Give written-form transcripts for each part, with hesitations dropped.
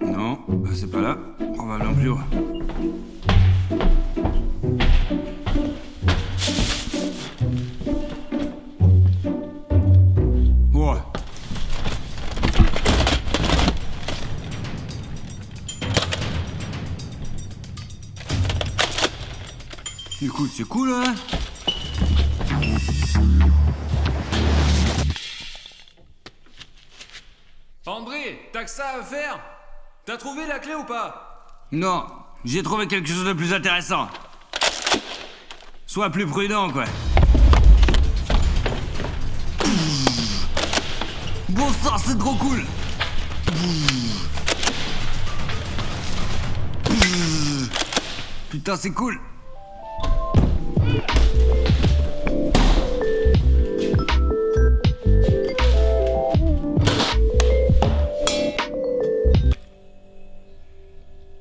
Non, c'est pas là. Probablement plus haut. Ouais. Écoute, c'est cool, hein? André, t'as que ça à faire? T'as trouvé la clé ou pas? Non, j'ai trouvé quelque chose de plus intéressant. Sois plus prudent, quoi. Bon sang, c'est trop cool. Putain, c'est cool.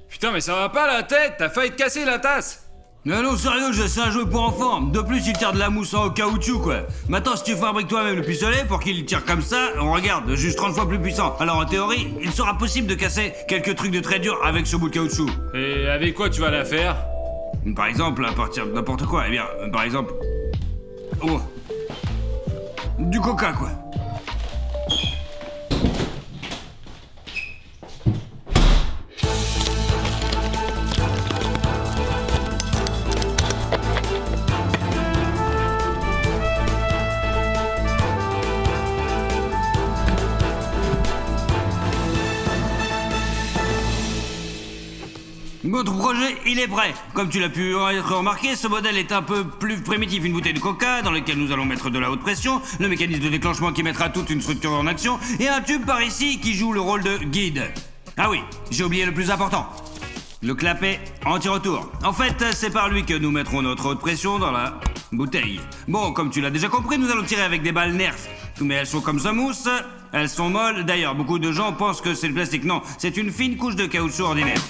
Putain, mais ça va pas la tête, t'as failli te casser la tasse. Mais non, sérieux, c'est un jouet pour enfants. De plus, il tire de la mousse en caoutchouc, quoi. Maintenant, si tu fabriques toi-même le pistolet pour qu'il tire comme ça, on regarde, juste 30 fois plus puissant. Alors, en théorie, il sera possible de casser quelques trucs de très dur avec ce bout de caoutchouc. Et avec quoi tu vas la faire? Par exemple, à partir de n'importe quoi. Eh bien, par exemple... Oh. Du coca, quoi. Votre projet, il est prêt. Comme tu l'as pu remarquer, ce modèle est un peu plus primitif. Une bouteille de coca dans laquelle nous allons mettre de la haute pression, le mécanisme de déclenchement qui mettra toute une structure en action, et un tube par ici qui joue le rôle de guide. Ah oui, j'ai oublié le plus important. Le clapet anti-retour. En fait, c'est par lui que nous mettrons notre haute pression dans la bouteille. Bon, comme tu l'as déjà compris, nous allons tirer avec des balles Nerf. Mais elles sont comme ça mousse, elles sont molles. D'ailleurs, beaucoup de gens pensent que c'est le plastique. Non, c'est une fine couche de caoutchouc ordinaire.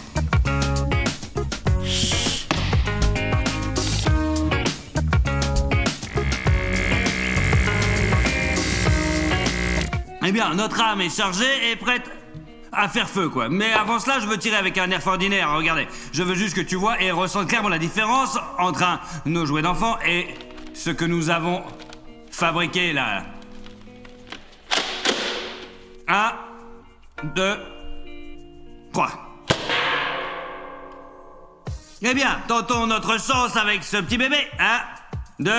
Eh bien, notre âme est chargée et prête à faire feu, quoi. Mais avant cela, je veux tirer avec un nerf ordinaire. Regardez, je veux juste que tu vois et ressentes clairement la différence entre nos jouets d'enfants et ce que nous avons fabriqué, là. 1, 2, 3. Eh bien, tentons notre chance avec ce petit bébé. 1, 2,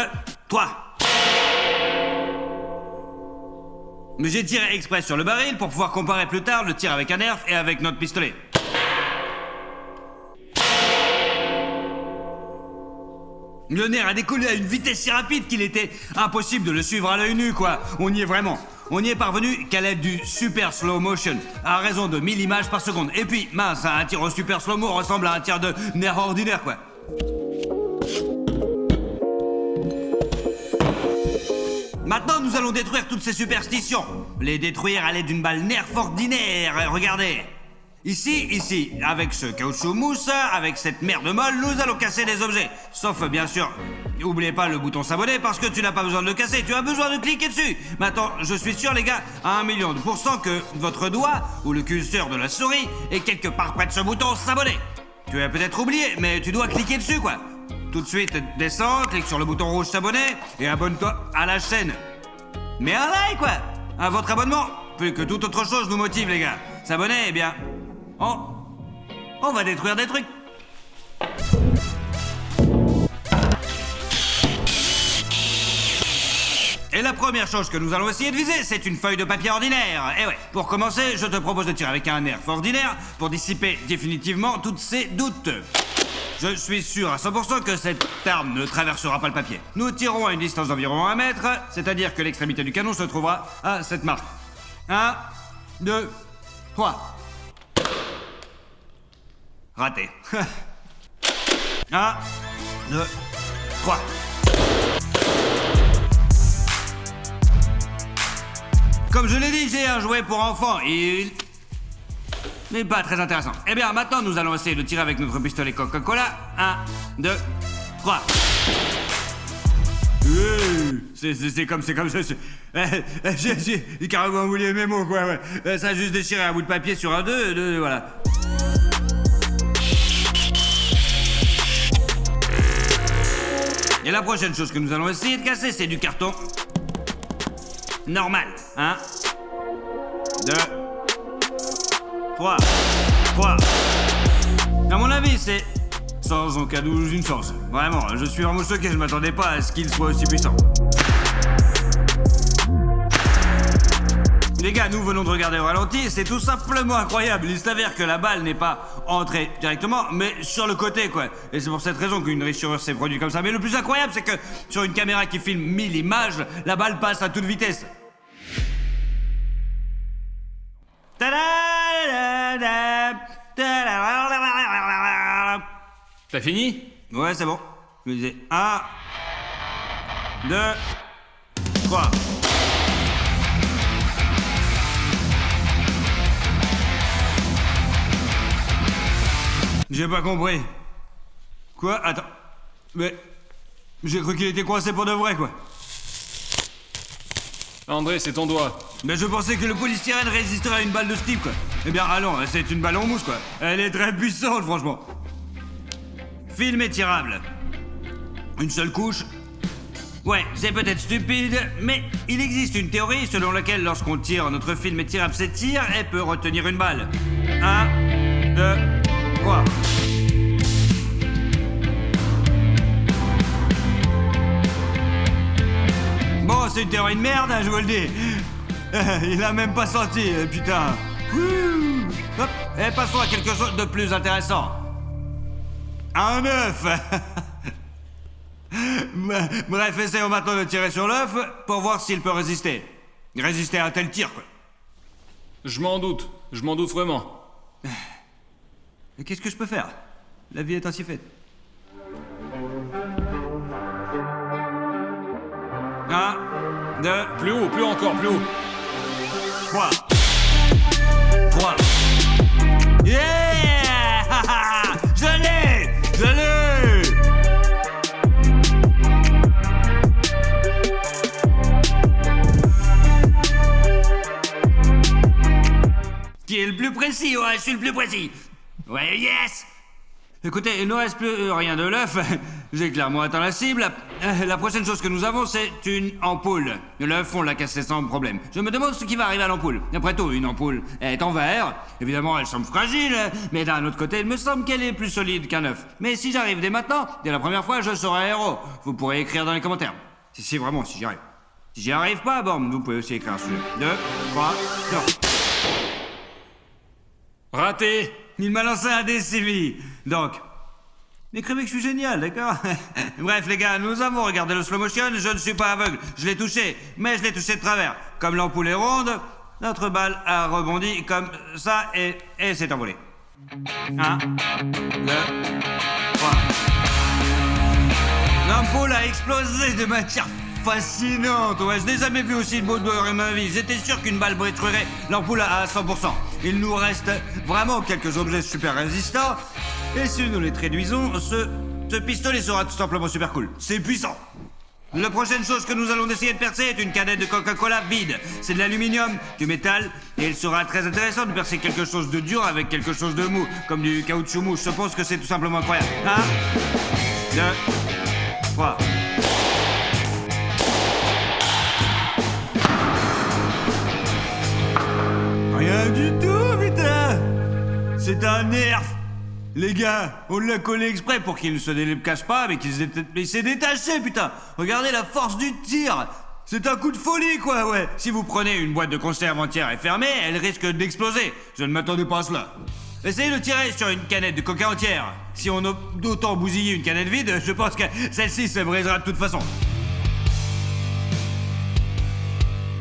3. Mais j'ai tiré exprès sur le baril pour pouvoir comparer plus tard le tir avec un nerf et avec notre pistolet. Le nerf a décollé à une vitesse si rapide qu'il était impossible de le suivre à l'œil nu, quoi. On y est vraiment. On y est parvenu qu'à l'aide du super slow motion, à raison de 1000 images par seconde. Et puis, mince, un tir au super slow-mo ressemble à un tir de nerf ordinaire, quoi. Maintenant, nous allons détruire toutes ces superstitions. Les détruire à l'aide d'une balle nerf ordinaire. Regardez. Ici, avec ce caoutchouc mousse, avec cette merde molle, nous allons casser des objets. Sauf, bien sûr, n'oubliez pas le bouton s'abonner parce que tu n'as pas besoin de le casser, tu as besoin de cliquer dessus. Maintenant, je suis sûr, les gars, à 1 000 000% que votre doigt, ou le curseur de la souris, est quelque part près de ce bouton s'abonner. Tu as peut-être oublié, mais tu dois cliquer dessus, quoi. Tout de suite, descends, clique sur le bouton rouge s'abonner et abonne-toi à la chaîne. Mais un like, quoi. À votre abonnement, plus que toute autre chose nous motive, les gars. S'abonner, eh bien... On va détruire des trucs. Et la première chose que nous allons essayer de viser, c'est une feuille de papier ordinaire. Et ouais, pour commencer, je te propose de tirer avec un nerf ordinaire pour dissiper définitivement tous ces doutes. Je suis sûr à 100% que cette arme ne traversera pas le papier. Nous tirons à une distance d'environ 1 mètre, c'est-à-dire que l'extrémité du canon se trouvera à cette marque. 1, 2, 3. Raté. 1, 2, 3. Comme je l'ai dit, j'ai un jouet pour enfants. Il n'est pas très intéressant. Eh bien, maintenant, nous allons essayer de tirer avec notre pistolet Coca-Cola. 1, 2, 3. C'est comme ça. J'ai carrément oublié mes mots, quoi, ouais. Ça a juste déchiré un bout de papier sur un 2, voilà. Et la prochaine chose que nous allons essayer de casser, c'est du carton normal. 1, 2, 3. À mon avis, c'est sans aucun doute une chance. Vraiment, je suis vraiment choqué, je m'attendais pas à ce qu'il soit aussi puissant. Les gars, nous venons de regarder au ralenti, c'est tout simplement incroyable. Il s'avère que la balle n'est pas entrée directement, mais sur le côté, quoi. Et c'est pour cette raison qu'une déchirure s'est produite comme ça. Mais le plus incroyable, c'est que sur une caméra qui filme 1000 images, la balle passe à toute vitesse. T'as fini? Ouais, c'est bon. Je me disais 1, 2, 3. J'ai pas compris. Quoi? Attends. Mais... j'ai cru qu'il était coincé pour de vrai, quoi. André, c'est ton doigt. Mais je pensais que le polystyrène résisterait à une balle de ce type, quoi. Eh bien, allons, c'est une balle en mousse, quoi. Elle est très puissante, franchement. Film étirable. Une seule couche. Ouais, c'est peut-être stupide, mais il existe une théorie selon laquelle lorsqu'on tire, notre film étirable s'étire et peut retenir une balle. 1, 2, 3. Bon, c'est une théorie de merde, hein, je vous le dis. Il a même pas senti, putain. Hop, et passons à quelque chose de plus intéressant. Un œuf. Bref, essayons maintenant de tirer sur l'œuf pour voir s'il peut résister. Résister à un tel tir, quoi. Je m'en doute vraiment. Mais qu'est-ce que je peux faire? La vie est ainsi faite. 1, 2, Plus haut, plus encore, plus haut. 3. Yeah! Je l'ai! Qui est le plus précis? Ouais, je suis le plus précis. Ouais, yes! Écoutez, il ne reste plus rien de l'œuf. J'ai clairement atteint la cible. La prochaine chose que nous avons, c'est une ampoule. L'œuf, on l'a cassé sans problème. Je me demande ce qui va arriver à l'ampoule. Après tout, une ampoule est en verre. Évidemment, elle semble fragile, mais d'un autre côté, il me semble qu'elle est plus solide qu'un œuf. Mais si j'arrive dès maintenant, dès la première fois, je serai un héros. Vous pourrez écrire dans les commentaires. Si vraiment, si j'y arrive. Si j'y arrive pas, bon, vous pouvez aussi écrire un sujet. 2, 3, 4. Raté. Il m'a lancé un décivi. Donc, écrivez que je suis génial, d'accord? Bref, les gars, nous avons regardé le slow motion. Je ne suis pas aveugle. Je l'ai touché, mais je l'ai touché de travers. Comme l'ampoule est ronde, notre balle a rebondi comme ça et s'est envolée. 1, 2, 3. L'ampoule a explosé de matière fascinante. Ouais, je n'ai jamais vu aussi de beau de ma vie. J'étais sûr qu'une balle détruirait l'ampoule à 100%. Il nous reste vraiment quelques objets super résistants. Et si nous les réduisons, ce pistolet sera tout simplement super cool. C'est puissant. La prochaine chose que nous allons essayer de percer est une canette de Coca-Cola vide. C'est de l'aluminium, du métal, et il sera très intéressant de percer quelque chose de dur avec quelque chose de mou, comme du caoutchouc mou. Je pense que c'est tout simplement incroyable. 1, 2, 3. Rien du tout, putain! C'est un nerf! Les gars, on l'a collé exprès pour qu'il ne se cache pas, mais il s'est détaché, putain! Regardez la force du tir! C'est un coup de folie, quoi, ouais! Si vous prenez une boîte de conserve entière et fermée, elle risque d'exploser. Je ne m'attendais pas à cela. Essayez de tirer sur une canette de coca entière. Si on a d'autant bousillé une canette vide, je pense que celle-ci se brisera de toute façon.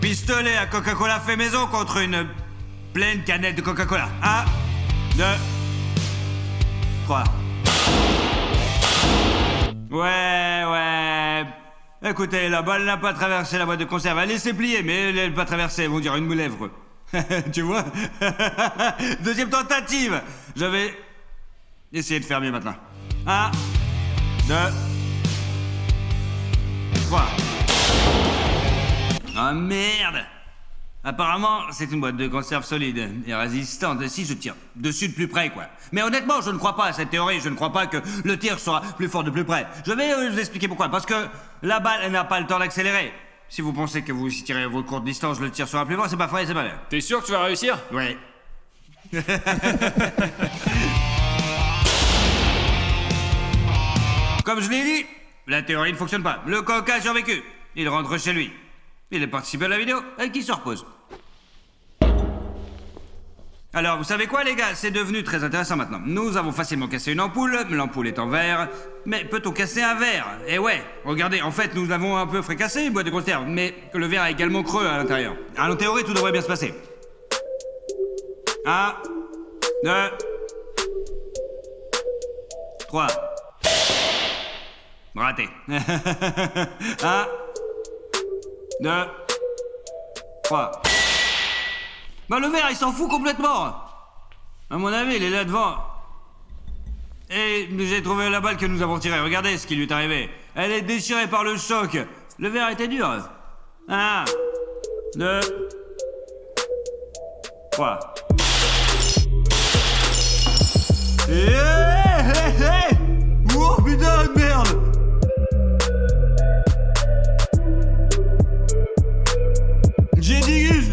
Pistolet à Coca-Cola fait maison contre une pleine canette de Coca-Cola. 1, 2, 3. Ouais. Écoutez, la balle n'a pas traversé la boîte de conserve. Elle s'est pliée, mais elle n'a pas traversé, elles vont dire une lèvre. Tu vois? Deuxième tentative. Je vais essayer de faire mieux maintenant. 1, 2, 3. Ah merde! Apparemment, c'est une boîte de conserve solide et résistante si je tire dessus de plus près, quoi. Mais honnêtement, je ne crois pas à cette théorie, je ne crois pas que le tir sera plus fort de plus près. Je vais vous expliquer pourquoi. Parce que la balle n'a pas le temps d'accélérer. Si vous pensez que vous tirez à vos courtes distances, le tir sera plus fort, c'est pas vrai, c'est pas vrai. T'es sûr que tu vas réussir? Ouais. Comme je l'ai dit, la théorie ne fonctionne pas. Le coca a survécu. Il rentre chez lui. Il a participé à la vidéo et qui se repose. Alors, vous savez quoi, les gars? C'est devenu très intéressant maintenant. Nous avons facilement cassé une ampoule. L'ampoule est en verre. Mais peut-on casser un verre? Eh ouais, regardez, en fait, nous avons un peu fracassé une boîte de conserve. Mais le verre est également creux à l'intérieur. En théorie, tout devrait bien se passer. 1, 2, 3. Raté. 1, 2, 3. Bah le verre il s'en fout complètement. À mon avis il est là devant. Et j'ai trouvé la balle que nous avons tirée. Regardez ce qui lui est arrivé. Elle est déchirée par le choc. Le verre était dur. 1, 2, 3. Oh putain de merde.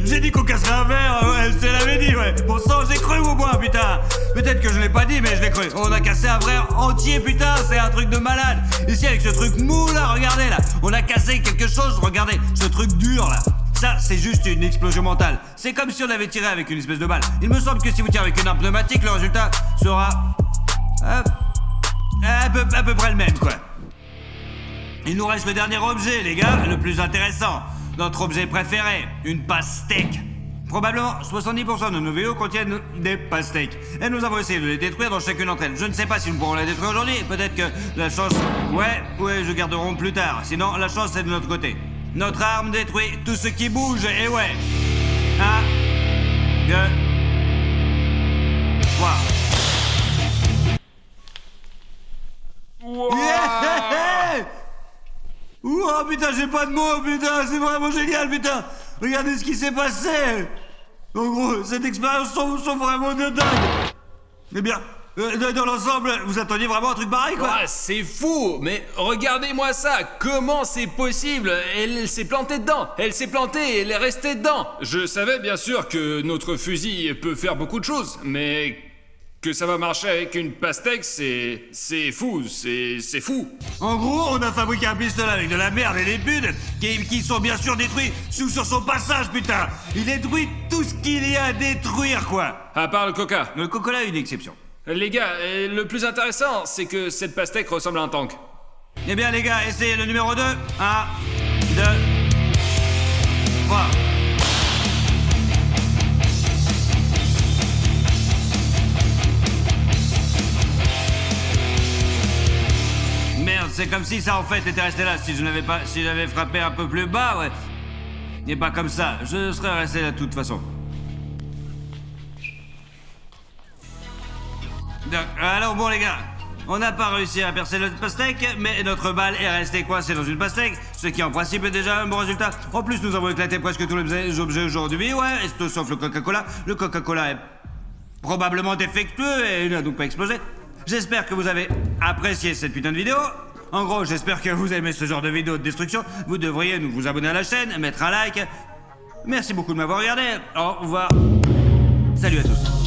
J'ai dit qu'on casserait un verre, ouais, je te l'avais dit, ouais. Bon sang, j'ai cru au moins, putain. Peut-être que je l'ai pas dit, mais je l'ai cru. On a cassé un verre entier, putain, c'est un truc de malade. Ici, avec ce truc mou, là, regardez, là. On a cassé quelque chose, regardez, ce truc dur, là. Ça, c'est juste une explosion mentale. C'est comme si on avait tiré avec une espèce de balle. Il me semble que si vous tirez avec une arme pneumatique, le résultat sera... à peu près le même, quoi. Il nous reste le dernier objet, les gars, le plus intéressant. Notre objet préféré, une pastèque. Probablement 70% de nos vidéos contiennent des pastèques. Et nous avons essayé de les détruire dans chacune d'entre elles. Je ne sais pas si nous pourrons les détruire aujourd'hui. Peut-être que la chance... Ouais, je garderons plus tard. Sinon, la chance est de notre côté. Notre arme détruit tout ce qui bouge, et ouais. 1, 2, 3. Wow. Yeah. Oh putain, j'ai pas de mots, putain, c'est vraiment génial, putain. Regardez ce qui s'est passé. En gros, cette expérience sont vraiment de dingue. Eh bien, dans l'ensemble, vous attendiez vraiment un truc pareil, quoi. Ah, c'est fou. Mais regardez-moi ça. Comment c'est possible? Elle s'est plantée dedans. Elle s'est plantée et elle est restée dedans. Je savais bien sûr que notre fusil peut faire beaucoup de choses, mais... que ça va marcher avec une pastèque, c'est fou, c'est fou. En gros, on a fabriqué un pistolet avec de la merde et des buts qui sont bien sûr détruits sur son passage, putain. Il détruit tout ce qu'il y a à détruire, quoi. À part le coca. Le Coca-Cola est une exception. Les gars, le plus intéressant, c'est que cette pastèque ressemble à un tank. Eh bien, les gars, essayez le numéro 2. 1, 2, 3. Merde, c'est comme si ça en fait était resté là. Si j'avais frappé un peu plus bas, ouais. Et pas comme ça, je serais resté là de toute façon. Alors bon les gars, on n'a pas réussi à percer notre pastèque, mais notre balle est restée coincée dans une pastèque, ce qui en principe est déjà un bon résultat. En plus, nous avons éclaté presque tous les objets aujourd'hui, ouais, et tout sauf le Coca-Cola. Le Coca-Cola est probablement défectueux et n'a donc pas explosé. J'espère que vous avez apprécié cette putain de vidéo. En gros, j'espère que vous aimez ce genre de vidéo de destruction. Vous devriez vous abonner à la chaîne, mettre un like. Merci beaucoup de m'avoir regardé. Au revoir. Salut à tous.